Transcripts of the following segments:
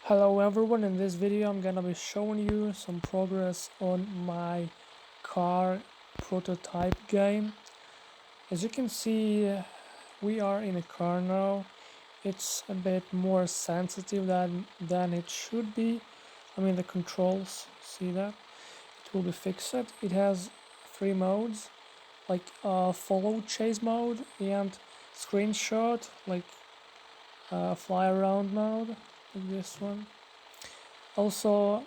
Hello everyone, in this video I'm gonna be showing you some progress on my car prototype game. As you can see, we are in a car now. It's a bit more sensitive than it should be. I mean the controls, see that? It will be fixed. It has three modes, like follow chase mode and screenshot, like fly around mode, like this one. Also,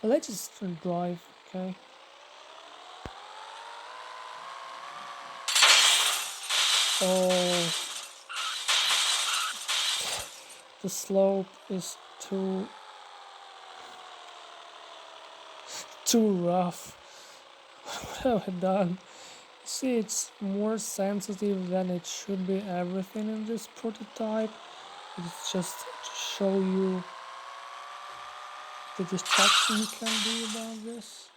let's just drive, okay? Oh, the slope is too rough. What have I done? See, it's more sensitive than it should be. Everything in this prototype. It's just to show you the destruction you can do about this.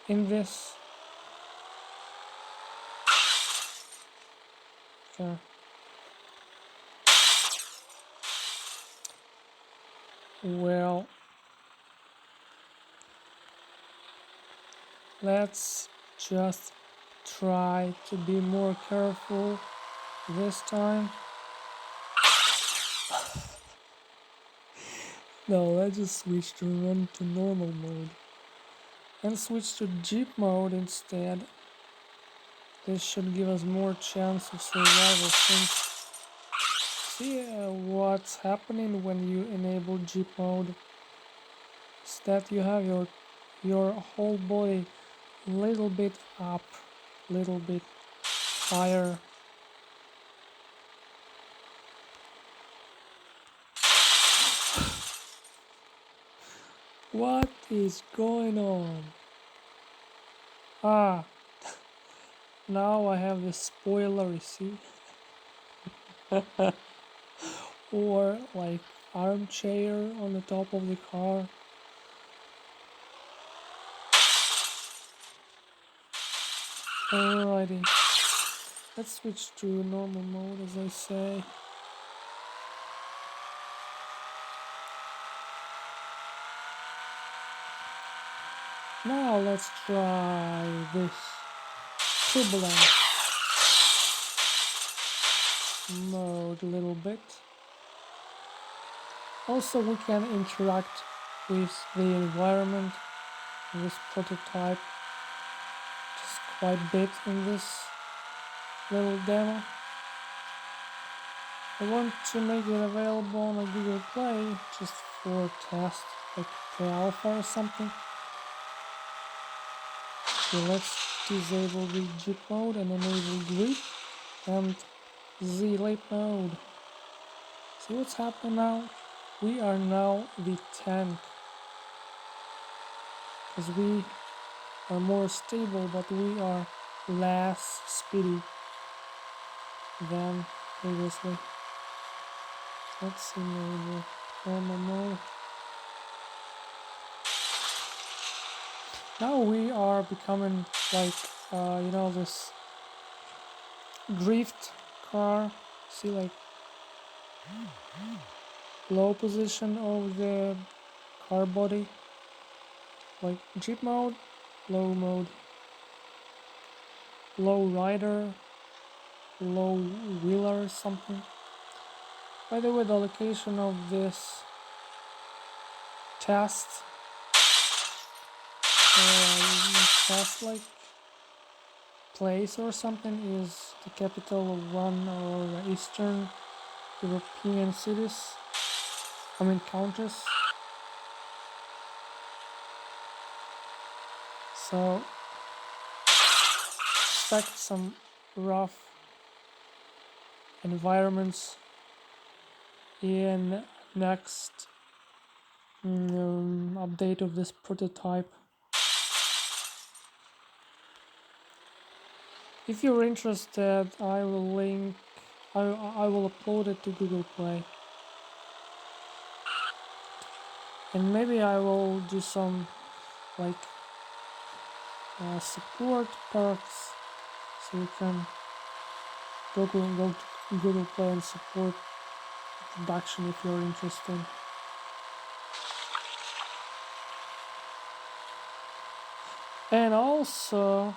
In this. Okay. Well, let's just try to be more careful this time. No, let's just switch to run to normal mode and switch to Jeep mode instead. This should give us more chance of survival since see what's happening when you enable Jeep mode is that you have your whole body little bit up, little bit higher. What is going on? Ah, now I have the spoiler, you see? Or like armchair on the top of the car. Alrighty, let's switch to normal mode as I say. Now let's try this turbulent mode a little bit. Also we can interact with the environment in this prototype just quite a bit in this little demo. I want to make it available on a Google Play just for test, like pre-alpha or something. So let's disable the Jeep mode and enable grip and Z late mode. See what's happening now? We are now the tank. Because we are more stable, but we are less speedy than previously. Let's enable normal mode. Now we are becoming like, this drift car. See, like low position of the car body, like Jeep mode, low mode, low rider, low wheeler or something. By the way, the location of this test like place or something is the capital of one or Eastern European cities, countries. So expect some rough environments in next update of this prototype. If you're interested, I will upload it to Google Play. And maybe I will do some like support perks, so you can go to Google Play and support introduction if you're interested. And also,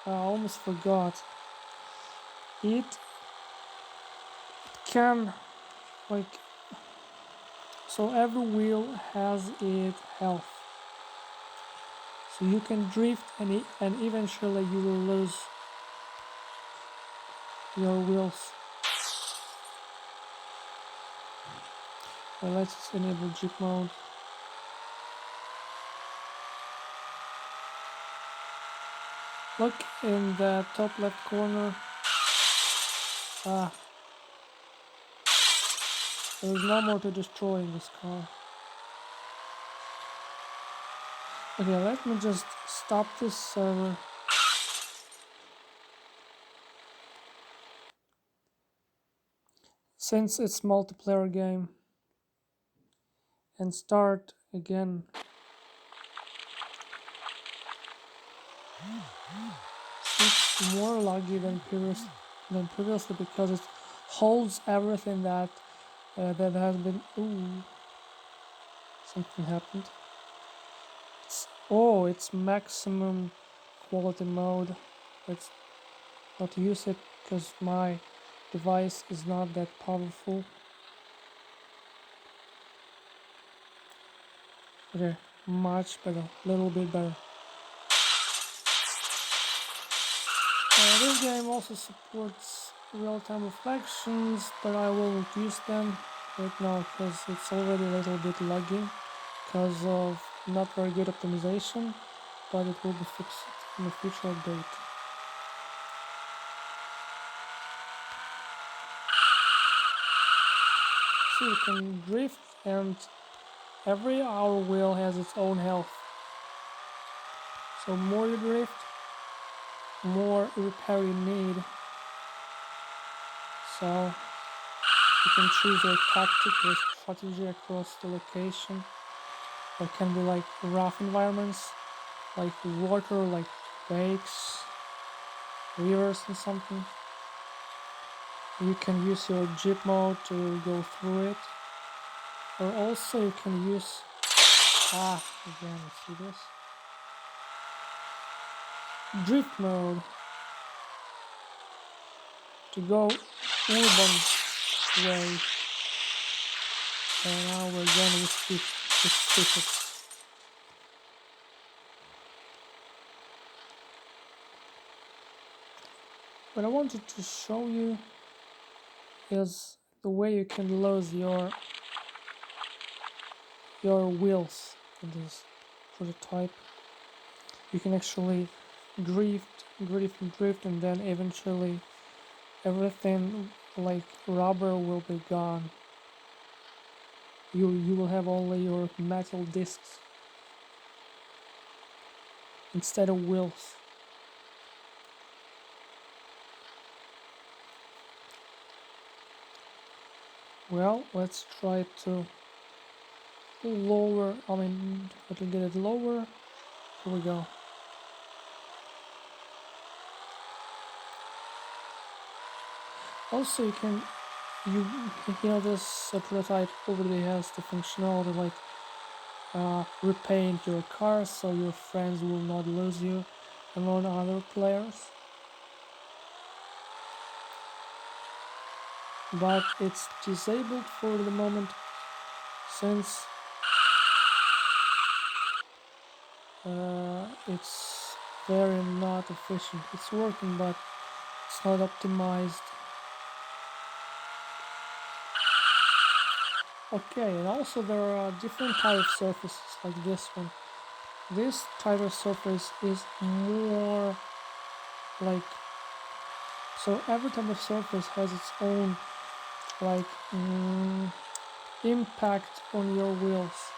I almost forgot, it can, like, so every wheel has its health. So you can drift and eventually you will lose your wheels. Well, let's just enable Jeep mode. Look in the top left corner. There's no more to destroy in this car. Okay, let me just stop this server. Since it's multiplayer game. And start again. It's more laggy than previously because it holds everything that that has been. Ooh, something happened. It's maximum quality mode. Let's not use it because my device is not that powerful. Okay, much better, little bit better. This game also supports real-time reflections, but I won't use them right now because it's already a little bit laggy because of not very good optimization, but it will be fixed in a future update. So you can drift, and every hour wheel has its own health. So more you drift, more repair you need. So you can choose your tactic, your strategy across the location. There can be like rough environments, like water, like lakes, rivers and something. You can use your Jeep mode to go through it. Or also you can use again, see this? Drift mode to go urban way. And now we're going with physics. What I wanted to show you is the way you can lose your wheels in this prototype. You can actually drift, and then eventually everything like rubber will be gone. You will have only your metal discs instead of wheels. Well, let's try to lower, let me get it lower. Here we go. Also, you know this prototype already has the functionality like repaint your car so your friends will not lose you among other players. But it's disabled for the moment since it's very not efficient. It's working, but it's not optimized. Okay, and also there are different type of surfaces like this one. This type of surface is more like, so every type of surface has its own like impact on your wheels.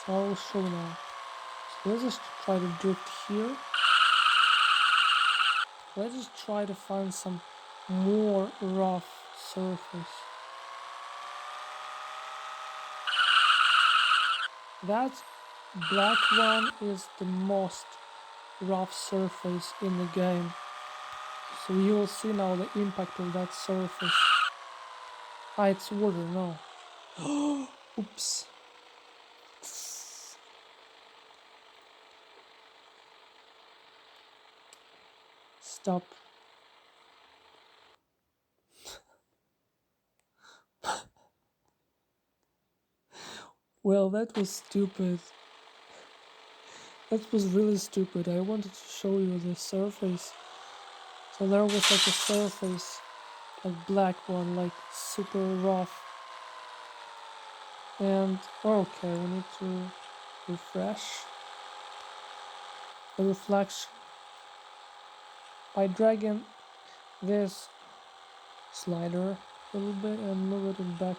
So I will show now. So let's just try to drift here. Let's just try to find some more rough surface. That black one is the most rough surface in the game. So you will see now the impact of that surface. Ah, it's water, no. Oops. Stop. Well, that was stupid. That was really stupid. I wanted to show you the surface. So there was like a surface, like black one, like super rough. And okay, we need to refresh the reflection by dragging this slider a little bit and move it back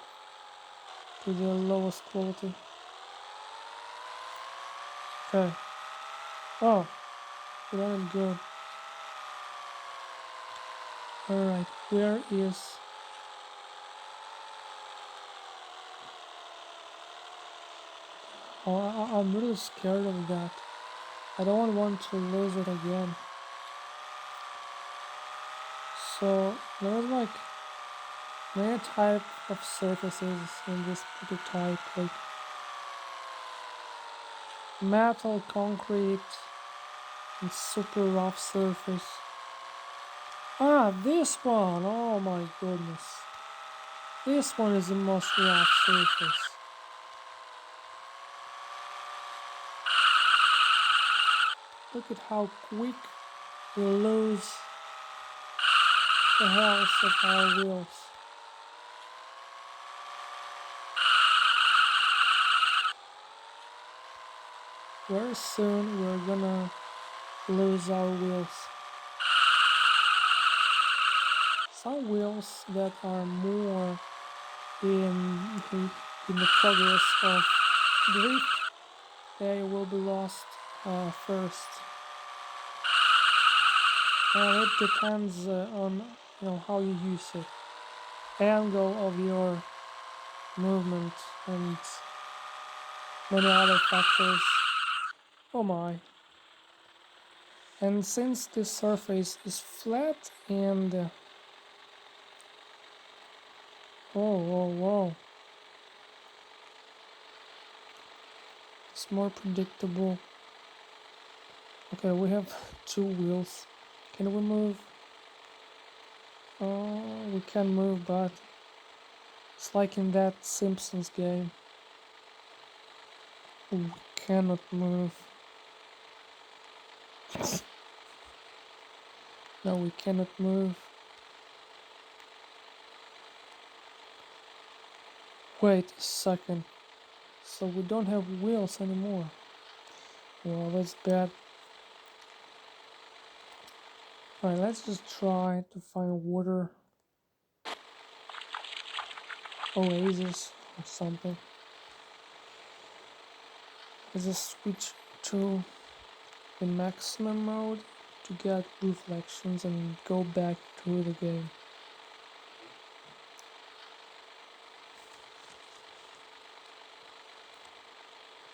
to the lowest quality. Okay. Oh, it ain't good. Alright, where is... Oh, I'm really scared of that. I don't want to lose it again. So, there's like many type of surfaces in this prototype, like metal, concrete, and super rough surface. Ah, this one! Oh my goodness. This one is the most rough surface. Look at how quick we lose the health of our wheels. Very soon we're gonna lose our wheels. Some wheels that are more in the progress of drift, they will be lost first. And it depends on how you use it, angle of your movement, and many other factors. Oh my. And since this surface is flat and whoa, it's more predictable. Okay, we have two wheels. Can we move? Oh, we can move, but it's like in that Simpsons game. We cannot move. No, we cannot move. Wait a second. So we don't have wheels anymore. Well, that's bad. Alright, let's just try to find water. Oasis or something. Let's just switch to the maximum mode to get reflections and go back to the game.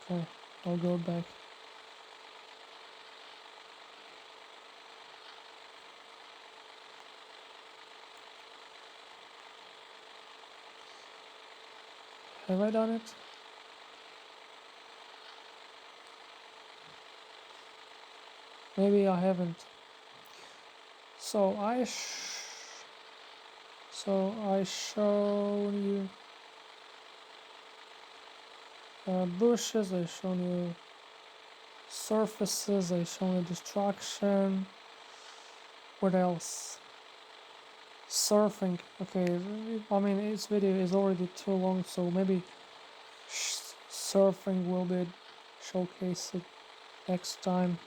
Okay, I'll go back. Have I done it? Maybe I haven't. So I shown you bushes, I shown you surfaces, I shown you destruction. What else? Surfing. Okay, I mean this video is already too long, so maybe surfing will be showcased next time.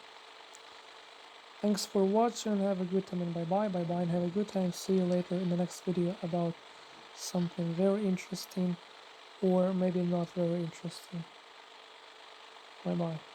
Thanks for watching, have a good time, and bye bye, and have a good time. See you later in the next video about something very interesting or maybe not very interesting. Bye bye.